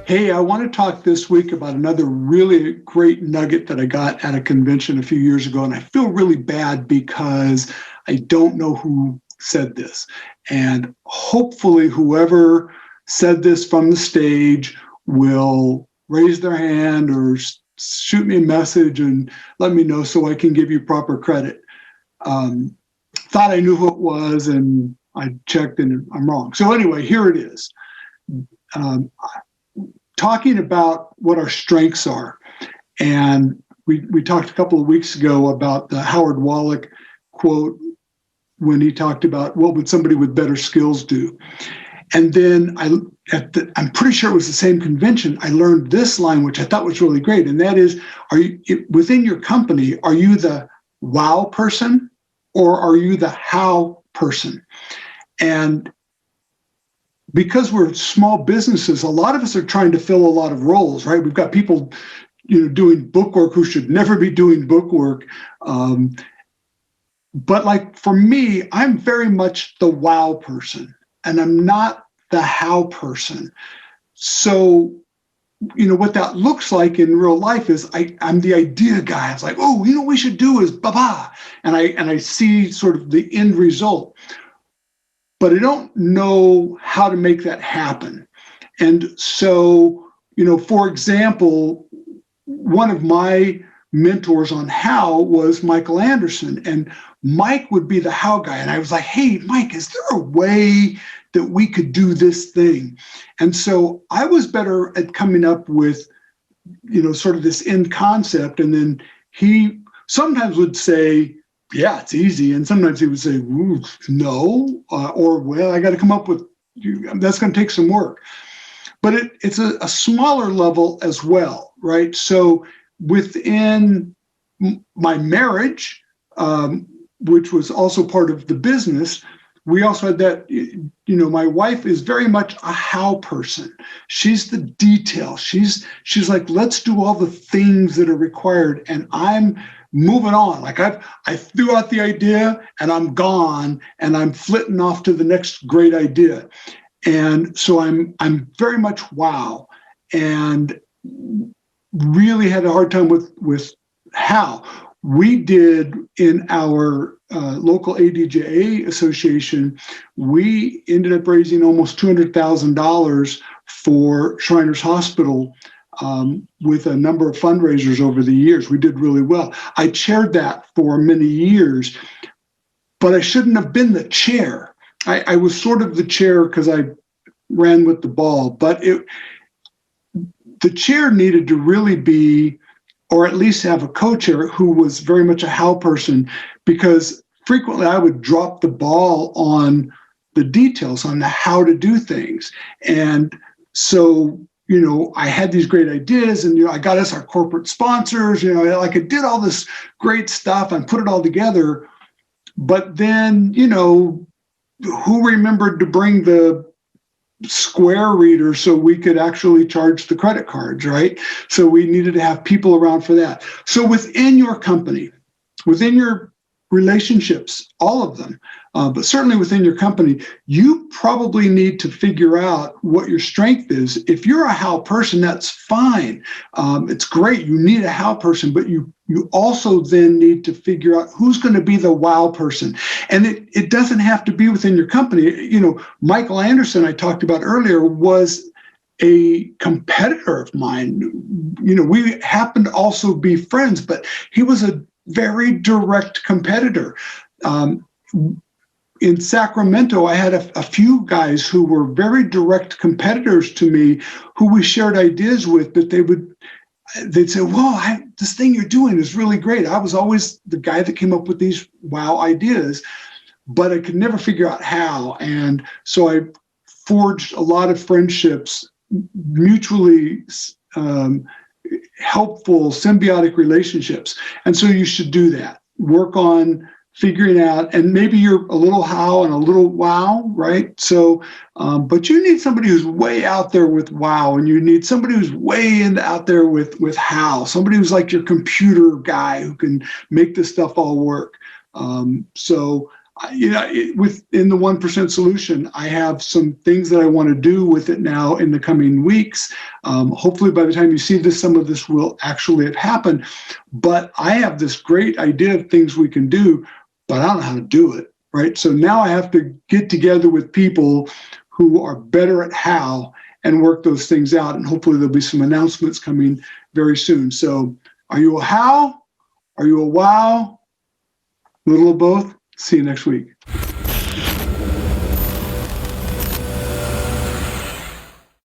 Hey, I want to talk this week about another really great nugget that I got at a convention a few years ago, and I feel really bad because I don't know who said this. And hopefully whoever said this from the stage will raise their hand or shoot me a message and let me know so I can give you proper credit. Thought I knew who it was, and I checked and I'm wrong. So anyway, here it is. Talking about what our strengths are. And we talked a couple of weeks ago about the Howard Wallach quote when he talked about what would somebody with better skills do. And then I'm pretty sure it was the same convention, I learned this line, which I thought was really great. And that is, within your company, are you the wow person or are you the how person? And because we're small businesses, a lot of us are trying to fill a lot of roles, right? We've got people, doing bookwork who should never be doing bookwork. But like for me, I'm very much the wow person, and I'm not the how person. So, what that looks like in real life is I'm the idea guy. It's like, oh, what we should do is blah, and I see sort of the end result. But I don't know how to make that happen. And so, for example, one of my mentors on how was Michael Anderson, and Mike would be the how guy. And I was like, hey, Mike, is there a way that we could do this thing? And so I was better at coming up with, sort of this end concept. And then he sometimes would say, yeah, it's easy. And sometimes he would say, no, or, well, I got to come up with, that's going to take some work. But it's a smaller level as well, right? So within my marriage, which was also part of the business, we also had that, my wife is very much a how person. She's the detail. She's like, let's do all the things that are required. And I'm moving on. Like I threw out the idea and I'm gone and I'm flitting off to the next great idea. And so I'm very much wow, and really had a hard time with how. We did in our local ADJA association, we ended up raising almost $200,000 for Shriners Hospital with a number of fundraisers over the years. We did really well. I chaired that for many years, but I shouldn't have been the chair. I was sort of the chair because I ran with the ball, but the chair needed to really be, or at least have a co-chair who was very much a how person, because frequently I would drop the ball on the details, on the how to do things. And so, I had these great ideas, and, I got us our corporate sponsors, I did all this great stuff and put it all together. But then, who remembered to bring the Square reader so we could actually charge the credit cards, right? So we needed to have people around for that. So within your company, within your relationships, all of them, but certainly within your company, you probably need to figure out what your strength is. If you're a how person, that's fine. It's great. You need a how person, but you also then need to figure out who's going to be the wow person. And it doesn't have to be within your company. Michael Anderson, I talked about earlier, was a competitor of mine. We happened to also be friends, but he was a very direct competitor. In Sacramento, I had a few guys who were very direct competitors to me, who we shared ideas with, but they'd say, well, this thing you're doing is really great. I was always the guy that came up with these wow ideas, but I could never figure out how. And so I forged a lot of friendships, mutually helpful, symbiotic relationships. And so you should do that. Work on figuring out, and maybe you're a little how and a little wow, right? So, but you need somebody who's way out there with wow, and you need somebody who's way out there with how, somebody who's like your computer guy who can make this stuff all work. So within the 1% solution, I have some things that I want to do with it now in the coming weeks. Hopefully by the time you see this, some of this will actually have happened. But I have this great idea of things we can do, but I don't know how to do it, right? So now I have to get together with people who are better at how and work those things out. And hopefully there'll be some announcements coming very soon. So are you a how? Are you a wow? A little of both? See you next week.